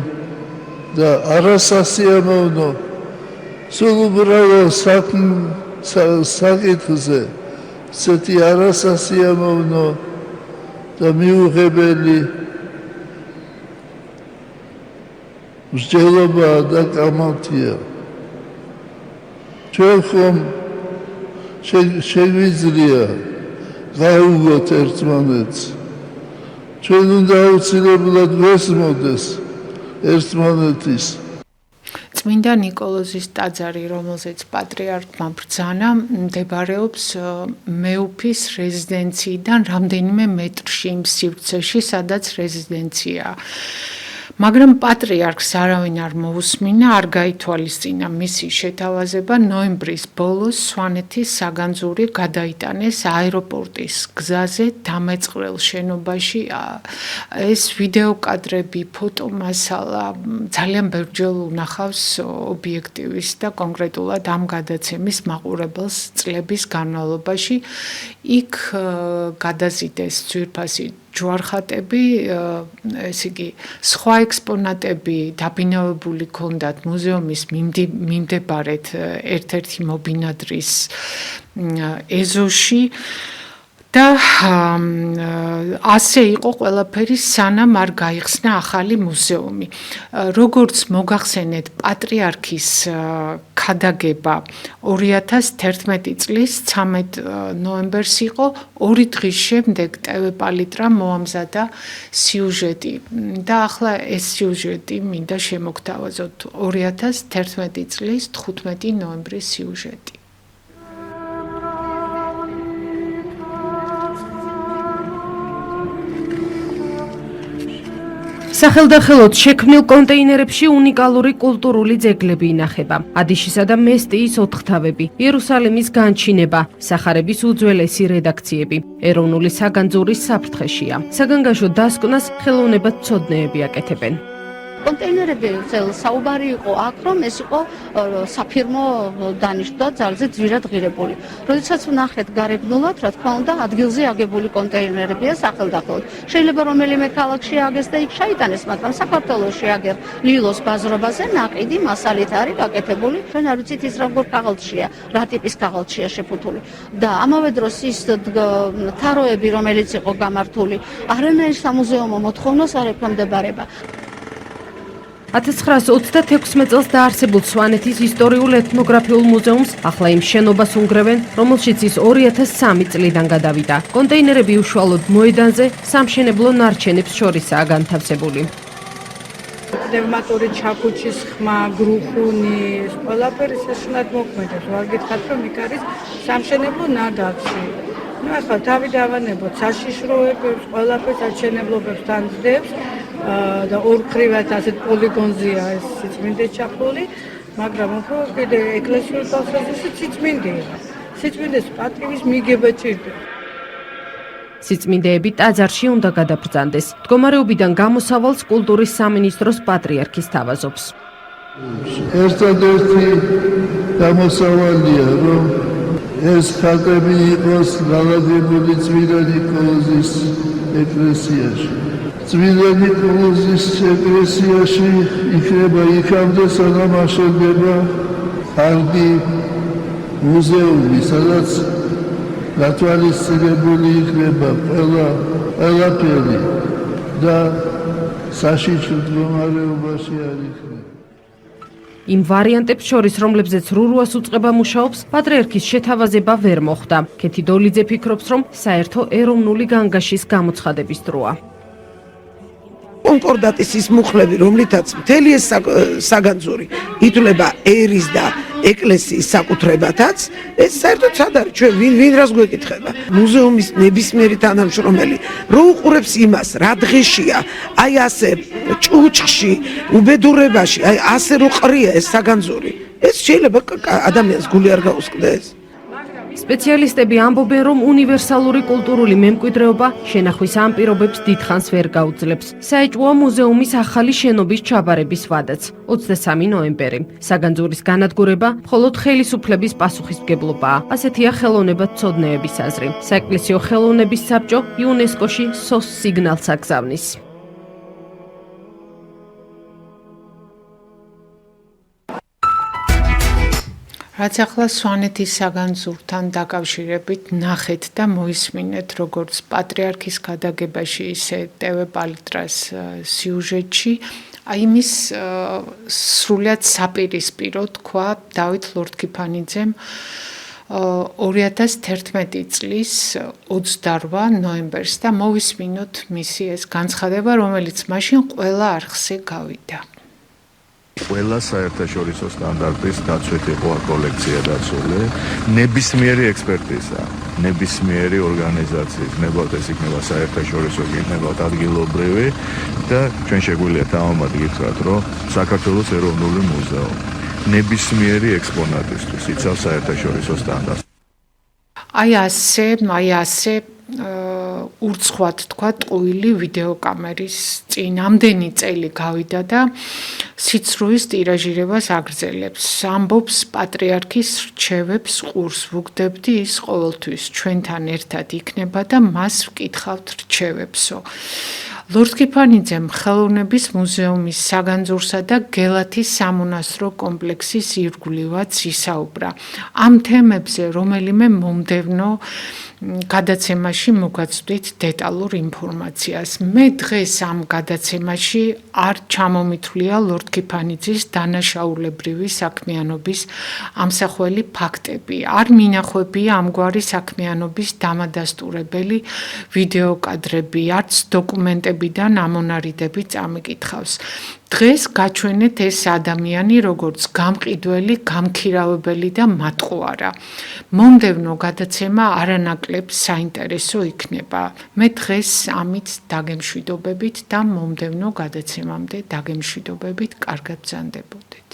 და არასასიამოვნო სულ უბრალოდ საკითხზე ისეთი არასასიამოვნო და მიუღებელი მსჯელობა და კამათია. ჩვენ ხომ შეგვიძლია გავუგოთ ერთმანეთს. ჩვენ უნდა აუცილებლად ვესმოდეს ერთმანეთის. წმინდა ნიკოლოზის ტაძარი, რომელზეც პატრიარქმა ბრძანა, მდებარეობს მეუფის რეზიდენციიდან რამდენიმე მეტრში იმ სივრცეში, სადაც რეზიდენციაა. მაგრამ პატრიარქს არავინ არ მოусმინა, არ გაითვალისწინა მისი შეთავაზება. ნოემბრის ბოლოს სვანეთის საგანძური გადაიტანეს აეროპორტის გზაზე დამეწყრელ შენობაში. ეს ვიდეო კადრები, ფოტომასალა ძალიან ბევრჯერ უნახავს ობიექტივის და კონკრეტულად ამ გადაცემის მაყურებელს წლების განმავლობაში. იქ გადაზიდეს ძვირფასი ჯვარხატები, ესე იგი, სხვა ექსპონატები დაბინავებული ჰქონდათ მუზეუმის მიმდებარედ ერთ-ერთი მობინადრის ეზოში და ასე იყო ყველაფერი, სანამ არ გაიხსნა ახალი მუზეუმი. როგორც მოგახსენეთ, პატრიარქის ქადაგება 2011 წლის 13 ნოემბერს იყო. 2 დღის შემდეგ TV პალიტრამ მოამზადა სიუჟეტი და ახლა ეს სიუჟეტი მინდა შემოგთავაზოთ. 2011 წლის 15 ნოემბრის სიუჟეტი. სახელდახელოდ შექმნილ კონტეინერებში უნიკალური კულტურული ძეგლები ინახება. ადიშისა და მესტიის ოთხთავები, იერუსალიმის განჩინება, სახარების უძველესი რედაქციები, ეროვნული საგანძურის საფრთხეშია. საგანგაშო დასკვნას ხელოვნებათმცოდნეები აკეთებენ. კონტეინერები საუბარი იყო აქ, რომ ეს იყო საფირმო დანიშნვა ძალზე ძვირად ღირებული. როდესაც ვნახეთ გარეგნულად, რა თქმა უნდა, ადგილზე აგებული კონტეინერებია სახელდახელოდ. შეიძლება რომელიმე ქალაქში აგეს და იქ ჩაიტანეს, მაგრამ საქართველოში აგერ ლილოს ბაზრობაზე ნაყიდი მასალით არის გაკეთებული. ჩვენ არ ვიცით ის როგორ ქაღალდშია, რა ტიპის ქაღალდშია შეფუთული. და ამავე დროს ის თაროები, რომელიც იყო გამართული, არანაირ სამუზეუმო მოთხოვნას არ ექვემდებარება. 1936 წელს დაარსებულ სვანეთის ისტორიულ-ეთნოგრაფიულ მუზეუმს ახლა იმ შენობას უნგრევენ, რომელშიც ის 2003 წლიდან გადავიდა. კონტეინერები უშუალოდ მოედანზე სამშენებლო ნარჩენებს შორისაა განთავსებული. პნევმატური ჩაქუჩის ხმა, გრუხუნი, ყველაფერი შეშნად მოქმედებს. ვარ გითხრათ, რომ იქ არის სამშენებლო ნაგავსი. ახლა თავი დავანებოთ საშიშროებებს, ყველაფერს აჩენებლობებს თანძდებს და ორქრივად ასეთ პოლიგონზეა ეს სიწმინდე ჩაფლული, მაგრამ უფრო კიდე ეკლესიურ თვალსაზრისით სიწმინდეა. სიწმინდეს პატივის მიგება ჭირდება. სიწმინდეები ტაძარში უნდა გადაბრძანდეს. მდგომარეობიდან გამოსავალს კულტურის სამინისტროს პატრიარქი სთავაზობს. ერთადერთი გამოსავალია, რომ ეს ხატები იყოს განლაგებული წმინდა ნიკოლოზის ეკლესიაში. წმინდა ნიკოლოზის ეკლესიაში იქნება იქამდე, სანამ აშენდება კარგი მუზეუმი, სადაც გათვალისწინებული იქნება ყველაფერი და საშიში მდგომარეობაში არ იქნება. იმ ვარიანტებს შორის, რომლებზეც რურუას უწყება მუშაობს, პატრიარქის შეთავაზება ვერ მოხდა. ქეთი დოლიძე ფიქრობს, რომ საერთო ეროვნული განგაშის გამოცხადების დროა. კონკორდატის ის მუხლები, რომლითაც მთელი ეს საგანძური ითვლება ერის და ეკლესიის საკუთრებათაც, ეს საერთოდ სად არის? ჩვენ ვინ რას გვეკითხება? მუზეუმის ნებისმიერი თანამშრომელი რო უყურებს იმას, რა დღეშია, აი ასე ჭუჭხში, უბედურებაში, აი ასე რო ყრია ეს საგანძური. ეს შეიძლება ადამიანს გული არ გაუსკდეს. სპეციალისტები ამბობენ, რომ უნივერსალური კულტურული მემკვიდრეობა შენახვის ამ პირობებს დიდხანს ვერ გაუძლებს. საეჭვოა მუზეუმის ახალი შენობის ჩაბარების ვადაც 23 ნოემბერი. საგანძურის განადგურება მხოლოდ ხელისუფლების პასუხისმგებლობაა. ასეთია ხელოვნებათმცოდნეების აზრი. საეკლესიო ხელოვნების საბჭო იუნესკოში სოს სიგნალს აგზავნის. რაც ახლა სვანეთის საგანძურთან დაკავშირებით ნახეთ და მოისმინეთ, როგორც პატრიარქის გადაგებაში, ისე ტევე პალიტრას სიუჟეტში, აი მის სრულად საპირისპირო თქვა დავით ლორთქიფანიძემ 2011 წლის 28 ნოემბერს და მოვისმინოთ მისი ეს განცხადება, რომელიც მაშინ ყველა არხზე გავიდა. ყველა საერთაშორისო სტანდარტის დაცვით იყო კოლექცია დაცული, ნებისმიერი ექსპერტიზა, ნებისმიერი ორგანიზაციის, ნებავთ ეს იქნება საერთაშორისო, იქნება ადგილობრივი და ჩვენ შეგვიძლია თავად გითხრათ, რომ საქართველოს ეროვნული მუზეუმი ნებისმიერი ექსპონატისთვის იცავს საერთაშორისო სტანდარტს. აი ასე ურცხვად თქვა ტყუილი ვიდეოკამერის წინ ამდენი წელი გავიდა და სიცრუის ტირაჟირებას აგრძელებს. ამბობს პატრიარქის რჩევებს ყურს ვუგდებდი, ის ყოველთვის ჩვენთან ერთად იქნება და მას ვკითხავთ რჩევებსო. ლორთქიფანიძემ ხელოვნების მუზეუმის საგანძურსა და გელათის სამონასტრო კომპლექსის ირგვლივაც ისაუბრა. ამ თემებზე რომელიმე მომდევნო გადაცემაში მოგაცვდით დეტალურ ინფორმაციას. მე დღეს ამ გადაცემაში არ ჩამომითვლია ლორთქიფანიძის დანაშაულებრივი საქმიანობის ამსახველი ფაქტები. არ მინახვებია ამგვარი საქმიანობის დამადასტურებელი ვიდეოკადრები, არც დოკუმენტები და ამონარიდები წამიკითხავს. დღეს გაჩვენეთ ეს ადამიანი როგორც გამყიდველი, გამქირავებელი და მატყუარა. მომდევნო გადაცემა არანაკლებ საინტერესო იქნება. მე დღეს ამით დაგემშვიდობებით და მომდევნო გადაცემამდე დაგემშვიდობებით, კარგად ბრძანდებოდეთ.